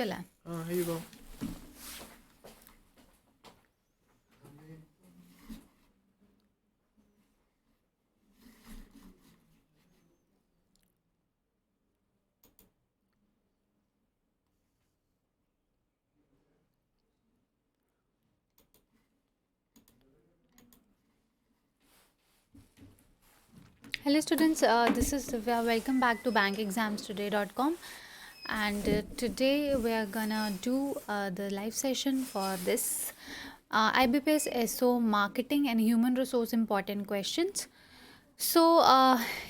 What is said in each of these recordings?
चला here you go. Hello students, this is Divya. Welcome back to BankExamsToday.com, and today we are gonna do the live session for this IBPS SO marketing and human resource important questions. So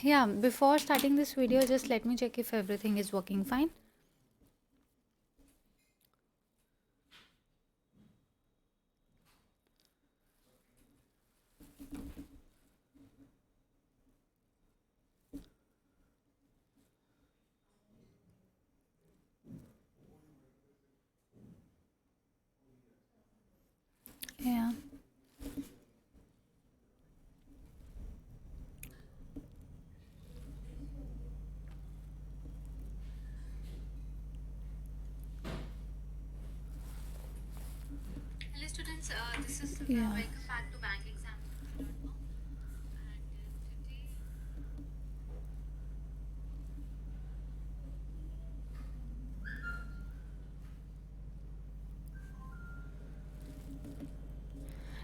yeah, before starting this video, just let me check if everything is working fine. Yeah. Hello students, this is Divya. Welcome back to BankExamsToday.com.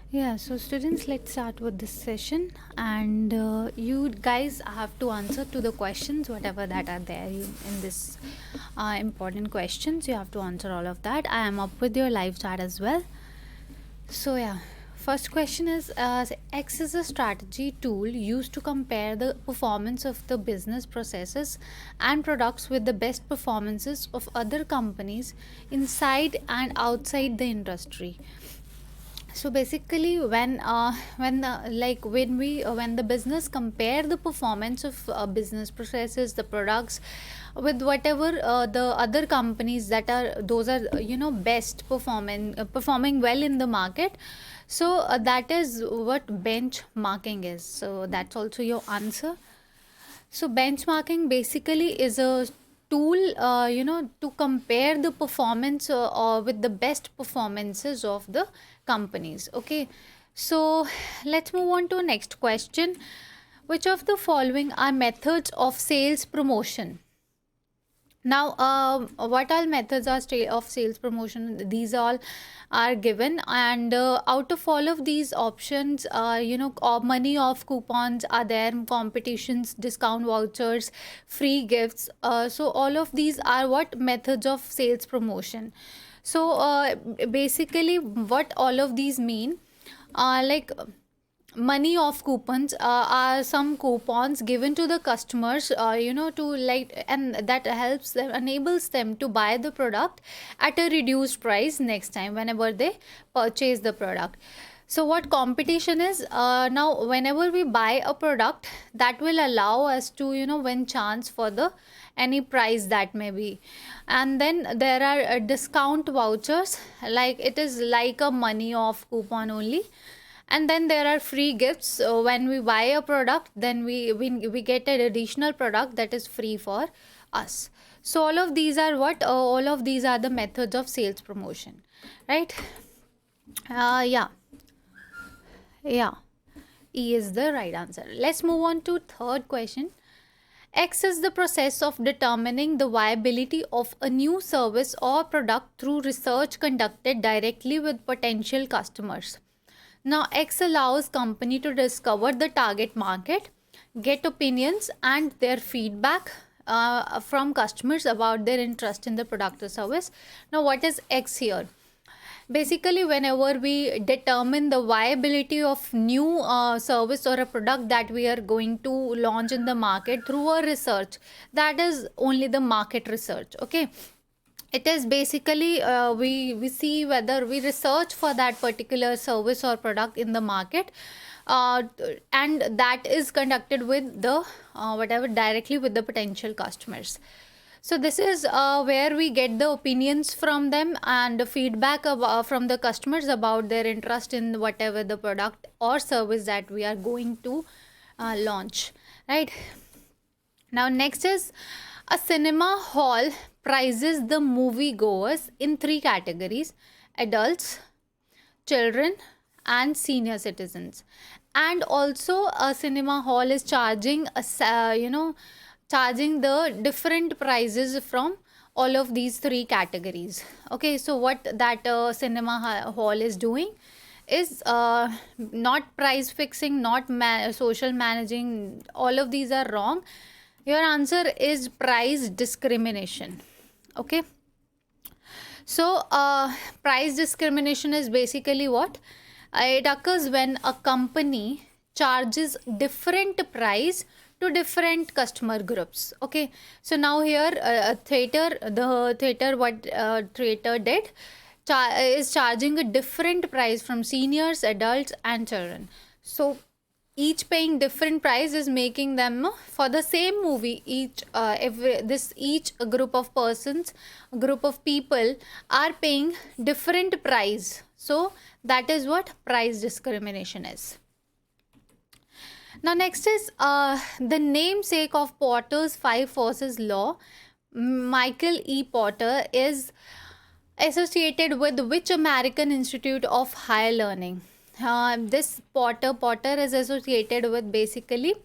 Yeah, so students, let's start with this session, and you guys have to answer to the questions, whatever that are there in this important questions. You have to answer all of that. I am up with your live chat as well. So yeah, first question is X is a strategy tool used to compare the performance of the business processes and products with the best performances of other companies inside and outside the industry. So basically when the business compare the performance of business processes, the products, with whatever the other companies that are, those are best performing well in the market. So that is what benchmarking is. So that's also your answer. So benchmarking basically is a tool, to compare the performance with the best performances of the companies. Okay, so let's move on to next question. Which of the following are methods of sales promotion? Now, what all methods are of sales promotion? These all are given, and out of all of these options, money off coupons are there, competitions, discount vouchers, free gifts. So all of these are what methods of sales promotion. So basically, what all of these mean, like money off coupons are some coupons given to the customers, to like, and that helps them, enables them to buy the product at a reduced price next time whenever they purchase the product. So what competition is, now whenever we buy a product, that will allow us to win chance for the any price that may be. And then there are discount vouchers, like it is like a money off coupon only. And then there are free gifts. So when we buy a product, then we get an additional product that is free for us. So all of these are what, all of these are the methods of sales promotion, right? Yeah, yeah, E is the right answer. Let's move on to third question. X is the process of determining the viability of a new service or product through research conducted directly with potential customers. Now, X allows company to discover the target market, get opinions and their feedback from customers about their interest in the product or service. Now, what is X here? Basically, whenever we determine the viability of new service or a product that we are going to launch in the market through a research, that is only the market research. Okay, it is basically, we see whether we research for that particular service or product in the market, uh, and that is conducted with the whatever, directly with the potential customers. So this is where we get the opinions from them and feedback from the customers about their interest in whatever the product or service that we are going to launch, right? Now next is a cinema hall prices the moviegoers in three categories: adults, children, and senior citizens. And also a cinema hall is charging charging the different prices from all of these three categories. Okay, so what that hall is doing is not price fixing, not social managing. All of these are wrong. Your answer is price discrimination. Okay, so price discrimination is basically what? It occurs when a company charges different price to different customer groups. Okay, so now here what theater did is charging a different price from seniors, adults, and children. So each paying different price is making them for the same movie. Each group of persons, group of people are paying different price. So that is what price discrimination is. Now next is the namesake of Potter's 5 forces law. Michael E. Potter is associated with which American Institute of Higher Learning? This Potter is associated with basically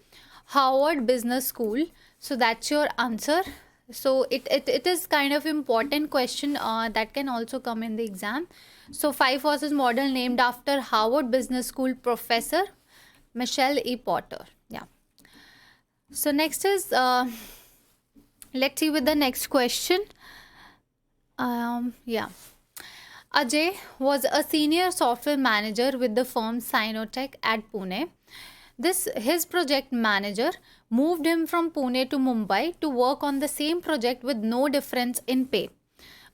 Harvard Business School. So that's your answer. So it is kind of important question that can also come in the exam. So 5 forces model named after Harvard Business School professor Michelle E. Potter. Yeah. So next is let's see with the next question. Yeah. Ajay was a senior software manager with the firm Sinotech at Pune. His project manager moved him from Pune to Mumbai to work on the same project with no difference in pay.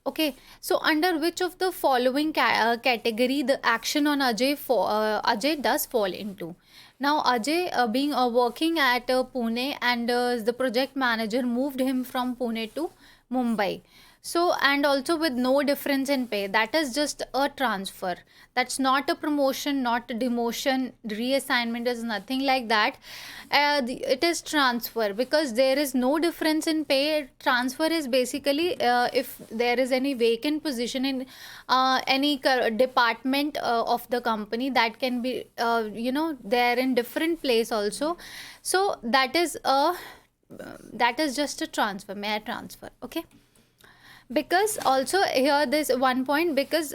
Okay, so under which of the following category the action on Ajay does fall into? Now Ajay being working at Pune, and the project manager moved him from Pune to Mumbai. So, and also with no difference in pay, that is just a transfer. That's not a promotion, not a demotion, reassignment is nothing like that. It is transfer because there is no difference in pay. Transfer is basically if there is any vacant position in any department of the company, that can be there in different place also. So that is just a transfer, mere transfer. Okay. Because also here this one point, because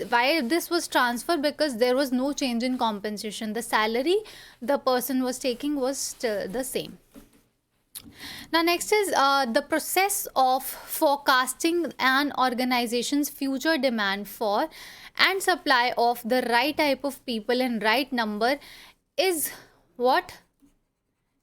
why this was transferred, because there was no change in compensation. The salary the person was taking was still the same. Now next is the process of forecasting an organization's future demand for and supply of the right type of people in right number is what?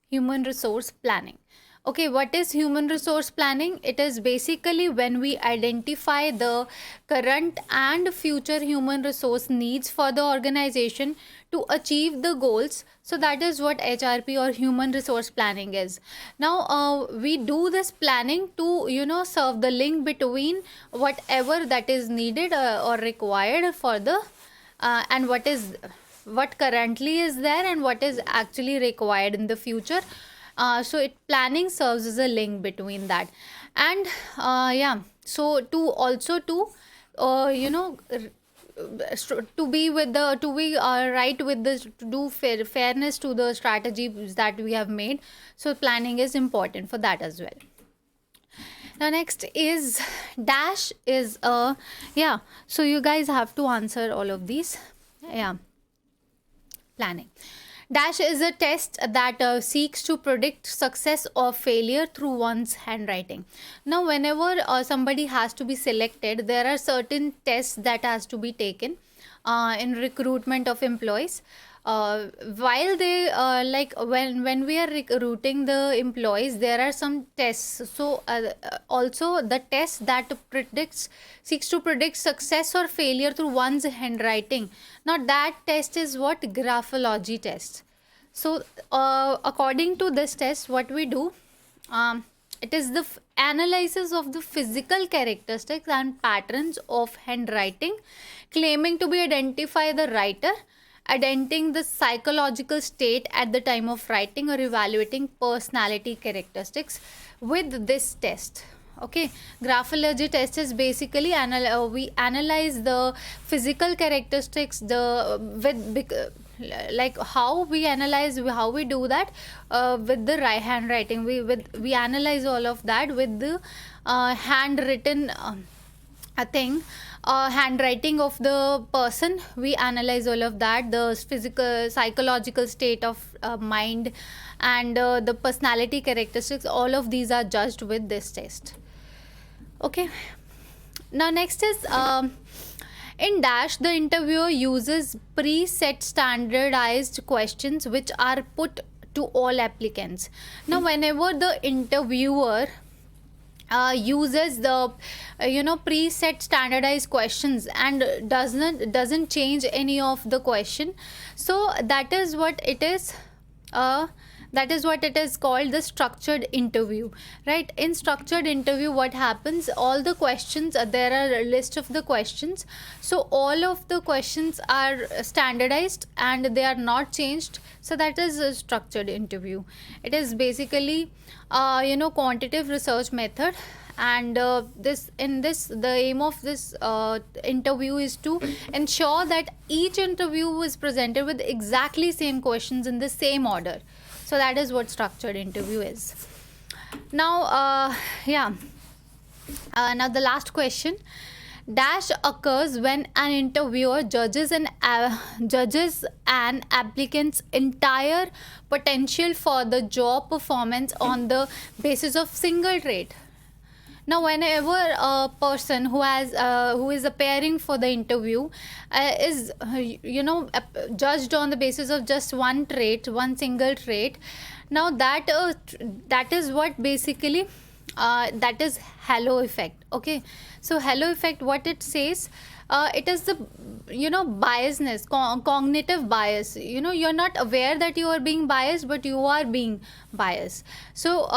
Human resource planning. Okay, what is human resource planning? It is basically when we identify the current and future human resource needs for the organization to achieve the goals. So that is what HRP or human resource planning is. Now we do this planning to serve the link between whatever that is needed or required for the and what currently is there and what is actually required in the future. So planning serves as a link between that. And so to also to be right with the to do fairness to the strategies that we have made. So planning is important for that as well. Now next is dash is so you guys have to answer all of these. Planning. Dash is a test that seeks to predict success or failure through one's handwriting. Now, whenever somebody has to be selected, there are certain tests that has to be taken in recruitment of employees. While they when we are recruiting the employees, there are some tests. So also the test that seeks to predict success or failure through one's handwriting. Now that test is what? Graphology test. So according to this test, what we do, it is the analysis of the physical characteristics and patterns of handwriting, claiming to be identify the writer, identifying the psychological state at the time of writing, or evaluating personality characteristics with this test. Okay, graphology test is basically we analyze the physical characteristics, the like how we analyze, how we do that with the right handwriting. We analyze all of that with the handwritten a thing, handwriting of the person. We analyze all of that, the physical psychological state of mind, and the personality characteristics. All of these are judged with this test. Okay, now next is in dash, the interviewer uses preset standardized questions which are put to all applicants. Now whenever the interviewer uses the preset standardized questions and doesn't change any of the question, so that is what it is, that is what it is called the structured interview, right? In structured interview, what happens, all the questions, there are a list of the questions, so all of the questions are standardized and they are not changed. So that is a structured interview. It is basically quantitative research method, and the aim of this interview is to ensure that each interview is presented with exactly same questions in the same order. So that is what structured interview is. Now now the last question. Dash occurs when an interviewer judges an applicant's entire potential for the job performance on the basis of single trait. Now whenever a person who is appearing for the interview is judged on the basis of just one trait, one single trait, now that is what basically that is halo effect. Okay, so halo effect, what it says, it is the biasness, cognitive bias. You're not aware that you are being biased, but you are being biased. So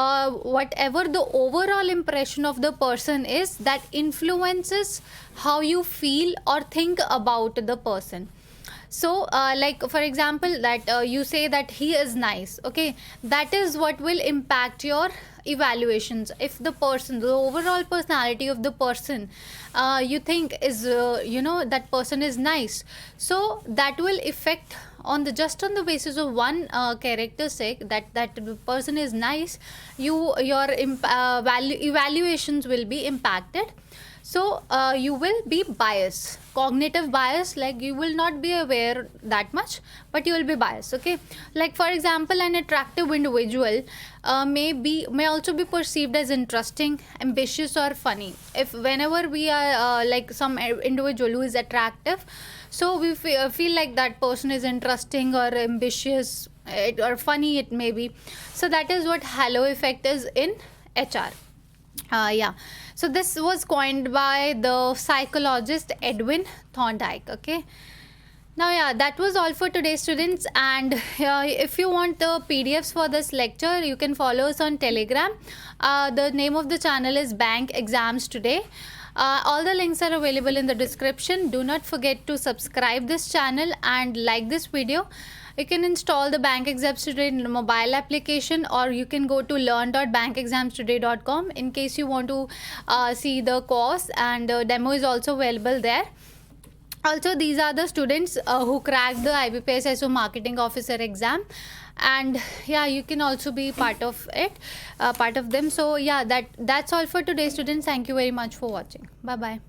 whatever the overall impression of the person is, that influences how you feel or think about the person. So like for example, that you say that he is nice, okay, that is what will impact your evaluations. If the overall personality of the person you think is that person is nice, so that will affect on the just on the basis of one characteristic, that the person is nice, your evaluations will be impacted. So you will be biased, cognitive bias, like you will not be aware that much, but you will be biased. Okay, like for example, an attractive individual may also be perceived as interesting, ambitious, or funny. If whenever we are like some individual who is attractive, so we feel like that person is interesting or ambitious, or funny it may be. So that is what halo effect is in HR. So this was coined by the psychologist Edwin Thorndike. Okay, now that was all for today, students. And if you want the PDFs for this lecture, you can follow us on Telegram. The name of the channel is Bank Exams Today. All the links are available in the description. Do not forget to subscribe this channel and like this video. You can install the BankExamsToday mobile application, or you can go to learn.bankexamstoday.com in case you want to see the course, and demo is also available there. Also, these are the students who cracked the IBPS SO Marketing Officer exam, and you can also be part of it, part of them. So that's all for today, students. Thank you very much for watching. Bye bye.